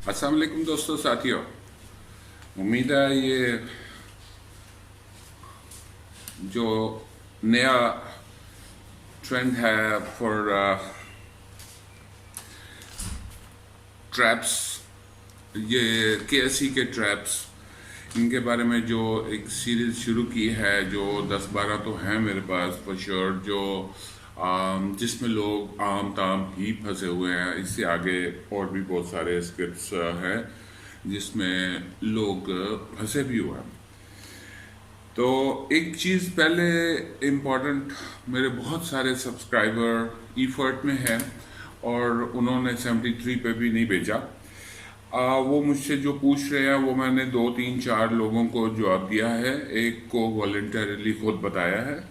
अस्सलाम वालेकुम दोस्तों साथियों। उम्मीद है ये जो नया ट्रेंड है फॉर ट्रैप्स, ये केएससी के ट्रैप्स, इनके बारे में जो एक सीरीज शुरू की है, जो 10-12 तो हैं मेरे पास फॉर श्योर, जो जिसमें लोग आम ताम ही फंसे हुए हैं। इससे आगे और भी बहुत सारे स्क्रिप्ट्स हैं जिसमें लोग फंसे भी हुए हैं। तो एक चीज़ पहले इम्पॉर्टेंट, मेरे बहुत सारे सब्सक्राइबर ईफर्ट में हैं और उन्होंने 73 पे भी नहीं भेजा। वो मुझसे जो पूछ रहे हैं वो मैंने 2-3-4 लोगों को जवाब दिया है, एक को वॉलंटरली खुद बताया है।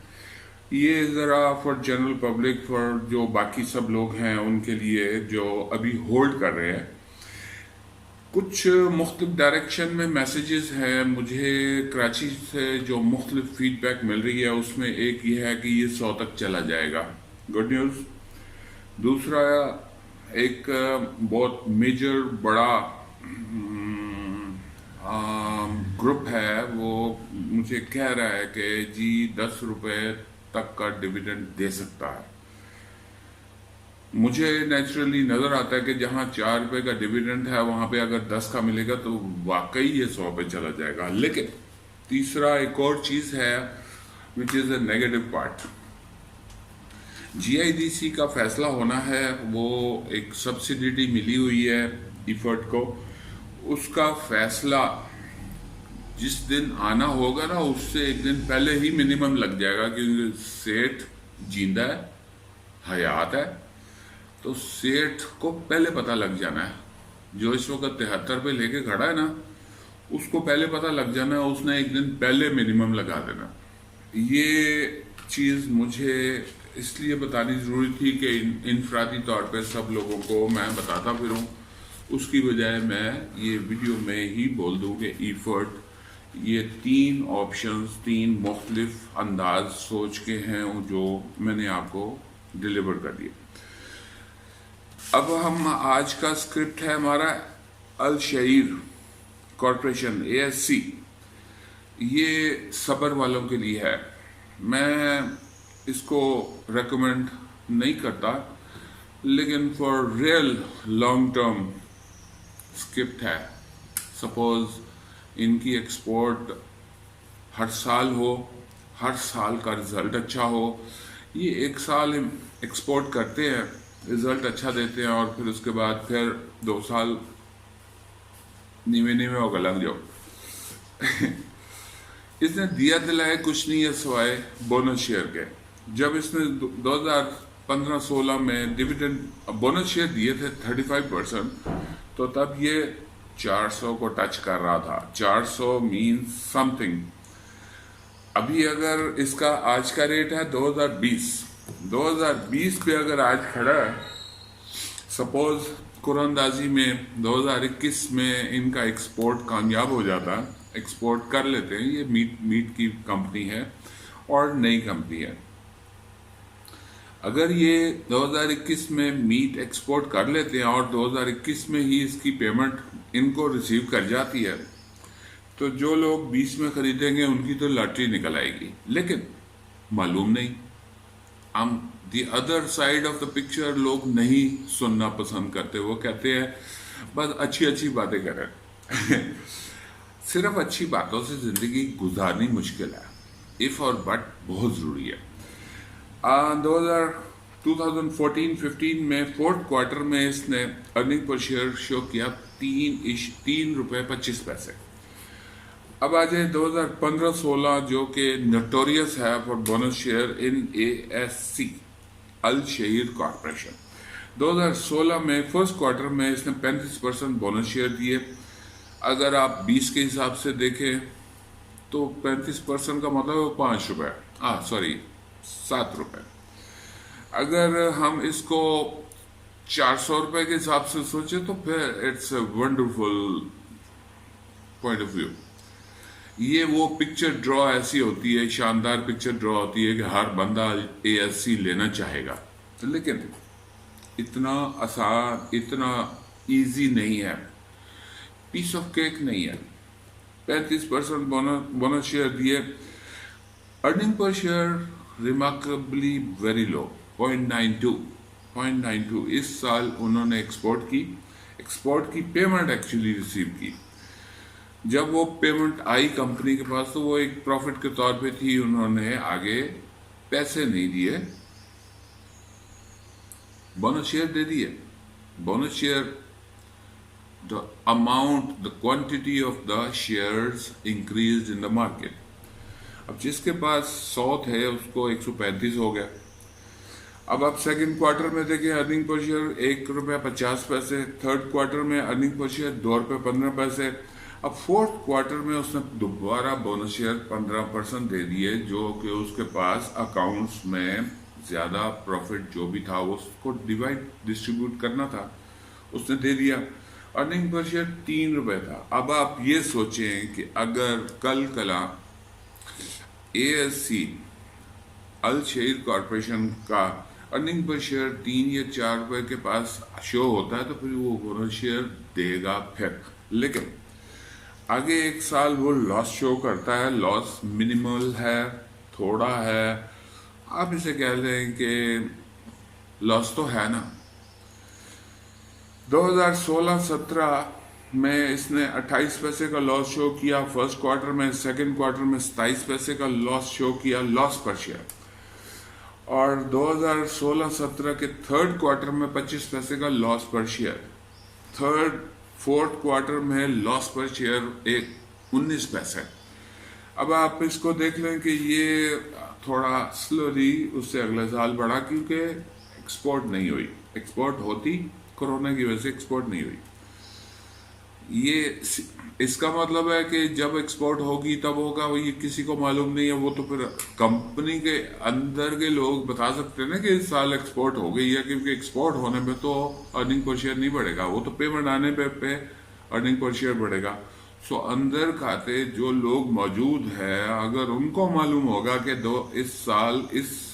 ये ज़रा फॉर जनरल पब्लिक, फॉर जो बाकी सब लोग हैं उनके लिए जो अभी होल्ड कर रहे हैं। कुछ मुख्तलिफ डायरेक्शन में मैसेजेस हैं मुझे कराची से, जो मुख्तलिफ फीडबैक मिल रही है उसमें एक ये है कि ये 100 तक चला जाएगा, गुड न्यूज़। दूसरा, एक बहुत मेजर बड़ा ग्रुप है, वो मुझे कह रहा है कि जी 10 रुपये तक का डिविडेंड दे सकता है। मुझे नेचुरली नज़र आता है कि जहाँ 4 रुपये का डिविडेंड है वहाँ पे अगर 10 का मिलेगा तो वाकई ये 100 पे चला जाएगा। लेकिन तीसरा एक और चीज़ है which is a negative part. GIDC का फैसला होना है, वो एक सब्सिडी मिली हुई है इफर्ट को, उसका फैसला जिस दिन आना होगा ना उससे एक दिन पहले ही मिनिमम लग जाएगा, क्योंकि सेठ जिंदा है, हयात है, तो सेठ को पहले पता लग जाना है। जो इस वक्त 73 पे लेके खड़ा है ना, उसको पहले पता लग जाना है, उसने एक दिन पहले मिनिमम लगा देना। ये चीज़ मुझे इसलिए बतानी ज़रूरी थी कि इनफरादी तौर पे सब लोगों को मैं बताता फिरूं, उसकी बजाय मैं ये वीडियो में ही बोल दूं कि ईफर्ट ये 3 ऑप्शंस, 3 मुख्तलिफ अंदाज सोच के हैं जो मैंने आपको डिलीवर कर दिए। अब हम आज का स्क्रिप्ट है हमारा अल शहीर कॉरपोरेशन ASC। ये सब्र वालों के लिए है, मैं इसको रेकमेंड नहीं करता, लेकिन for real long term script है। सपोज इनकी एक्सपोर्ट हर साल हो, हर साल का रिजल्ट अच्छा हो, ये एक साल एक्सपोर्ट करते हैं, रिजल्ट अच्छा देते हैं और फिर उसके बाद फिर 2 साल नीवे नीवे होकर लग जाओ। इसने दिया दिलाए कुछ नहीं है सिवाय बोनस शेयर के। जब इसने 2015-16 में डिविडेंड बोनस शेयर दिए थे 35%, तो तब ये 400 को टच कर रहा था। 400 मीन्स समथिंग। अभी अगर इसका आज का रेट है 2020 पे अगर आज खड़ा है, सपोज कुरानदाजी में 2021 में इनका एक्सपोर्ट कामयाब हो जाता है, एक्सपोर्ट कर लेते हैं, ये मीट की कंपनी है और नई कंपनी है। अगर ये 2021 में मीट एक्सपोर्ट कर लेते हैं और 2021 में ही इसकी पेमेंट इनको रिसीव कर जाती है, तो जो लोग 20 में खरीदेंगे उनकी तो लॉटरी निकल आएगी। लेकिन मालूम नहीं, हम the other side of the picture लोग नहीं सुनना पसंद करते। वो कहते हैं बस अच्छी अच्छी बातें करें। सिर्फ अच्छी बातों से जिंदगी गुजारनी मुश्किल है, इफ और बट बहुत ज़रूरी है। 2014-15 में 4th क्वार्टर में इसने अर्निंग पर शेयर शो किया 3 रुपये 25 पैसे। अब आ जाए 2015-16 जो कि नोटोरियस है for bonus share in ASC Al Shaheer corporation. 2016 में 1st क्वार्टर में इसने 35% बोनस शेयर दिए। अगर आप 20 के हिसाब से देखें तो 35% का मतलब 5 रुपये, सॉरी 7 रुपये। अगर हम इसको 400 रुपये के हिसाब से सोचे तो फिर it's a wonderful point of view. ये वो पिक्चर ड्रॉ ऐसी होती है, शानदार पिक्चर ड्रॉ होती है कि हर बंदा ASC लेना चाहेगा, लेकिन इतना आसान, इतना इजी नहीं है। पीस ऑफ केक नहीं है। 35% बोनस शेयर दिए। Earning per share remarkably very low, 0.92। इस साल उन्होंने एक्सपोर्ट की पेमेंट एक्चुअली रिसीव की। जब वो पेमेंट आई कंपनी के पास तो वो एक प्रॉफिट के तौर पे थी, उन्होंने आगे पैसे नहीं दिए, बोनस शेयर दे दिए। Bonus share, the amount, the quantity of the shares increased in the market. अब जिसके पास 100 थे उसको 135 हो गया। अब आप सेकंड क्वार्टर में देखें, earning per share ₹1.50। Third quarter में अर्निंग पर शेयर ₹2.15। अब फोर्थ क्वार्टर में उसने दोबारा बोनस शेयर 15% दे दिए, जो कि उसके पास अकाउंट्स में ज़्यादा प्रॉफिट जो भी था उसको डिस्ट्रीब्यूट करना था, उसने दे दिया। अर्निंग पर शेयर ₹3 था। अब आप ये सोचें कि अगर कल ASC अल शेर कॉरपोरेशन का अर्निंग पर शेयर 3 या 4 रुपए के पास शो होता है तो फिर वो बोनस शेयर देगा फिर। लेकिन आगे एक साल वो लॉस शो करता है, लॉस मिनिमल है, थोड़ा है, आप इसे कह लें कि लॉस तो है ना। 2016-17 में इसने 28 पैसे का लॉस शो किया फर्स्ट क्वार्टर में, सेकंड क्वार्टर में 27 पैसे का लॉस शो किया, लॉस पर शेयर। और 2016-17 के थर्ड क्वार्टर में 25 पैसे का लॉस पर शेयर। फोर्थ क्वार्टर में लॉस पर शेयर 19 पैसे। अब आप इसको देख लें कि ये थोड़ा स्लोली उससे अगले साल बढ़ा, क्योंकि एक्सपोर्ट नहीं हुई। एक्सपोर्ट होती, कोरोना की वजह से एक्सपोर्ट नहीं हुई। ये इसका मतलब है कि जब एक्सपोर्ट होगी तब होगा, वो ये किसी को मालूम नहीं है। वो तो फिर कंपनी के अंदर के लोग बता सकते हैं ना कि इस साल एक्सपोर्ट हो गई है, क्योंकि एक्सपोर्ट होने पे तो अर्निंग पर शेयर नहीं बढ़ेगा, वो तो पेमेंट आने पे अर्निंग पर शेयर बढ़ेगा। सो अंदर खाते जो लोग मौजूद है, अगर उनको मालूम होगा कि इस साल इस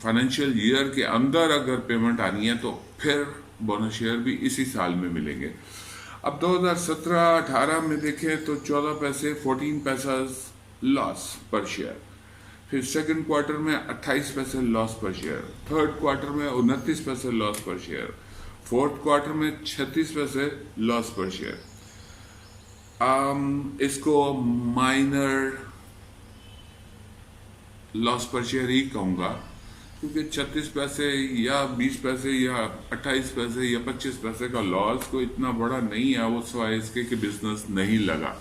फाइनेंशियल ईयर के अंदर अगर पेमेंट आनी है तो फिर बोनस शेयर भी इसी साल में मिलेंगे। अब 2017-18 में देखें तो 14 पैसे 14 पैसा लॉस पर शेयर। फिर सेकंड क्वार्टर में 28 पैसे लॉस पर शेयर, थर्ड क्वार्टर में 29 पैसे लॉस पर शेयर, फोर्थ क्वार्टर में 36 पैसे लॉस पर शेयर। इसको माइनर लॉस पर शेयर ही कहूँगा, क्योंकि 36 पैसे या 20 पैसे या 28 पैसे या 25 पैसे का लॉस कोई इतना बड़ा नहीं है, वो सिवाय इसके कि बिजनेस नहीं लगा,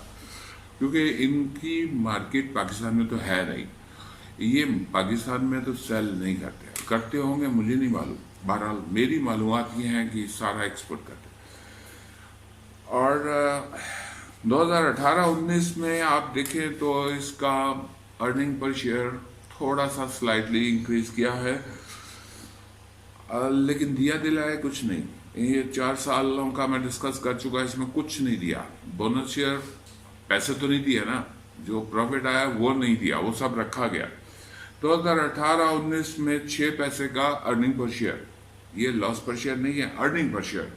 क्योंकि इनकी मार्केट पाकिस्तान में तो है नहीं। ये पाकिस्तान में तो सेल नहीं करते होंगे, मुझे नहीं मालूम। बहरहाल मेरी मालूमात ये हैं कि सारा एक्सपोर्ट करते। और 2018-19 में आप देखें तो इसका अर्निंग पर शेयर थोड़ा सा स्लाइटली इंक्रीज किया है, लेकिन दिया दिलाया कुछ नहीं। ये 4 सालों का मैं डिस्कस कर चुका, इसमें कुछ नहीं दिया। बोनस शेयर पैसे तो नहीं दिया ना, जो प्रॉफिट आया वो नहीं दिया, वो सब रखा गया। 2018-19 में 6 पैसे का अर्निंग पर शेयर, ये लॉस पर शेयर नहीं है, अर्निंग पर शेयर।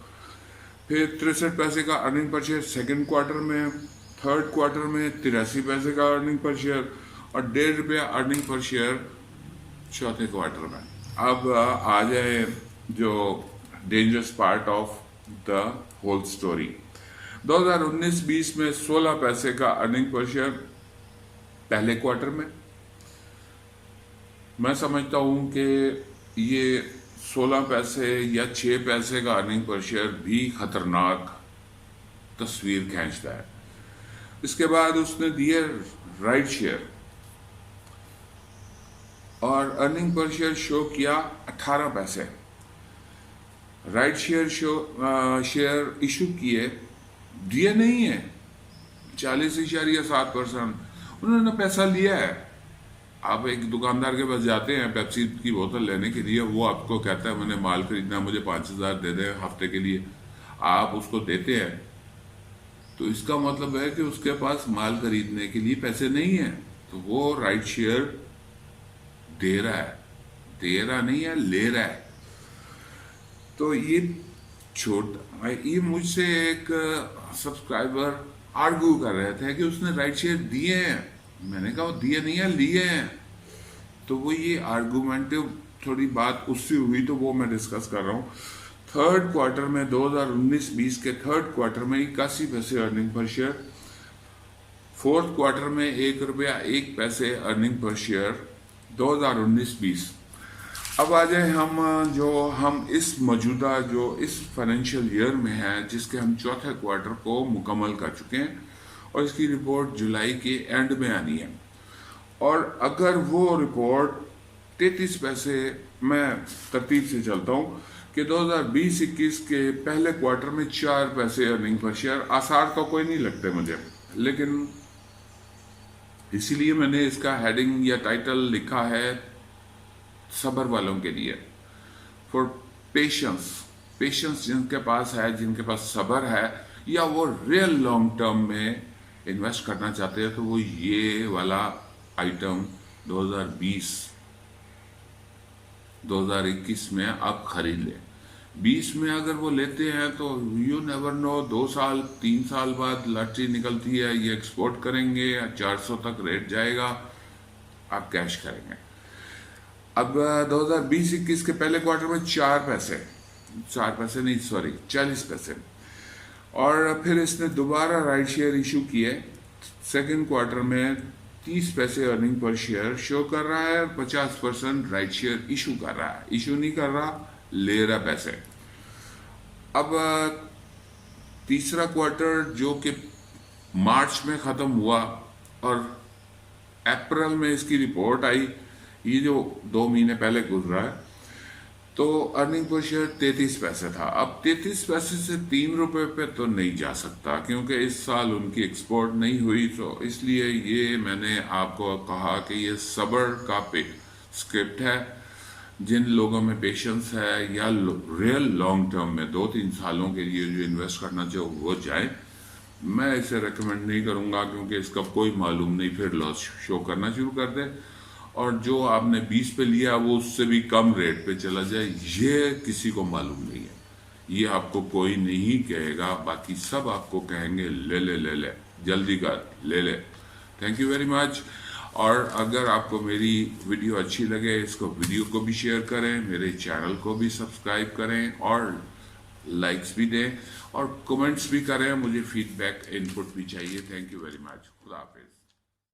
फिर 63 पैसे का earning per share second quarter में, थर्ड क्वार्टर में 83 पैसे का अर्निंग पर शेयर और ₹1.5 अर्निंग पर शेयर चौथे क्वार्टर में। अब आ जाए जो dangerous part of the whole story. 2019-20 में 16 पैसे का अर्निंग पर शेयर पहले क्वार्टर में। मैं समझता हूं कि ये 16 पैसे या 6 पैसे का अर्निंग पर शेयर भी खतरनाक तस्वीर खींचता है। इसके बाद उसने दिए राइट शेयर और अर्निंग पर शेयर शो किया 18 पैसे। राइट शेयर इशू किए, दिए नहीं है, 40.7%। उन्होंने पैसा लिया है। आप एक दुकानदार के पास जाते हैं पेप्सी की बोतल लेने के लिए, वो आपको कहता है मैंने माल खरीदना, मुझे 5,000 दे दे हफ्ते के लिए, आप उसको देते हैं, तो इसका मतलब है कि उसके पास माल खरीदने के लिए पैसे नहीं है, तो वो राइट शेयर दे रहा नहीं है, ले रहा है। तो ये ये मुझसे एक सब्सक्राइबर आर्ग्यू कर रहे थे कि उसने राइट शेयर दिए हैं। मैंने कहा वो दिए नहीं है, लिए हैं। तो वो ये आर्गूमेंटिव थोड़ी बात उससे हुई, तो वो मैं डिस्कस कर रहा हूँ। थर्ड क्वार्टर में 2019-20 के थर्ड क्वार्टर में 81 पैसे earning per share, fourth quarter में ₹1.01 अर्निंग पर शेयर 2019-20। अब आ जाए हम इस मौजूदा जो इस फाइनेंशियल ईयर में है, जिसके हम चौथे क्वार्टर को मुकम्मल कर चुके हैं और इसकी रिपोर्ट जुलाई के एंड में आनी है। और अगर वो रिपोर्ट 33 पैसे, मैं तरतीब से चलता हूँ कि 2020-21 के पहले क्वार्टर में 4 पैसे अर्निंग पर शेयर, आसार तो कोई नहीं लगते मुझे, लेकिन इसीलिए मैंने इसका हेडिंग या टाइटल लिखा है सब्र वालों के लिए, फॉर पेशेंस जिनके पास है, जिनके पास सब्र है, या वो रियल लॉन्ग टर्म में इन्वेस्ट करना चाहते हैं, तो वो ये वाला आइटम 2020-2021 में आप खरीद लें। 20 में अगर वो लेते हैं तो यू नेवर नो, 2 साल 3 साल बाद लॉटरी निकलती है, ये एक्सपोर्ट करेंगे या 400 तक रेट जाएगा, आप कैश करेंगे। अब 2020-21 के पहले क्वार्टर में 40 पैसे, और फिर इसने दोबारा राइट शेयर इशू किए। सेकेंड क्वार्टर में 30 पैसे अर्निंग पर शेयर शो कर रहा है, 50% राइट शेयर इशू कर रहा है, इशू नहीं कर रहा, ले रहा पैसे। अब तीसरा क्वार्टर जो कि मार्च में ख़त्म हुआ और अप्रैल में इसकी रिपोर्ट आई, ये जो 2 महीने पहले गुजरा है, तो अर्निंग पर शेयर 33 पैसे था। अब 33 पैसे से ₹3 पे तो नहीं जा सकता, क्योंकि इस साल उनकी एक्सपोर्ट नहीं हुई, तो इसलिए ये मैंने आपको कहा कि ये सब्र का स्क्रिप्ट है। जिन लोगों में पेशेंस है या रियल लॉन्ग टर्म में 2-3 सालों के लिए जो इन्वेस्ट करना चाहिए वो जाए। मैं इसे रेकमेंड नहीं करूँगा, क्योंकि इसका कोई मालूम नहीं, फिर लॉस शो करना शुरू कर दे, और जो आपने 20 पे लिया वो उससे भी कम रेट पे चला जाए, ये किसी को मालूम नहीं है। ये आपको कोई नहीं कहेगा, बाकी सब आपको कहेंगे ले ले ले ले, जल्दी कर, ले ले। Thank you very much. और अगर आपको मेरी वीडियो अच्छी लगे, इसको वीडियो को भी शेयर करें, मेरे चैनल को भी सब्सक्राइब करें, और लाइक्स भी दें और कमेंट्स भी करें। मुझे फीडबैक इनपुट भी चाहिए। Thank you very much. खुदा हाफिज।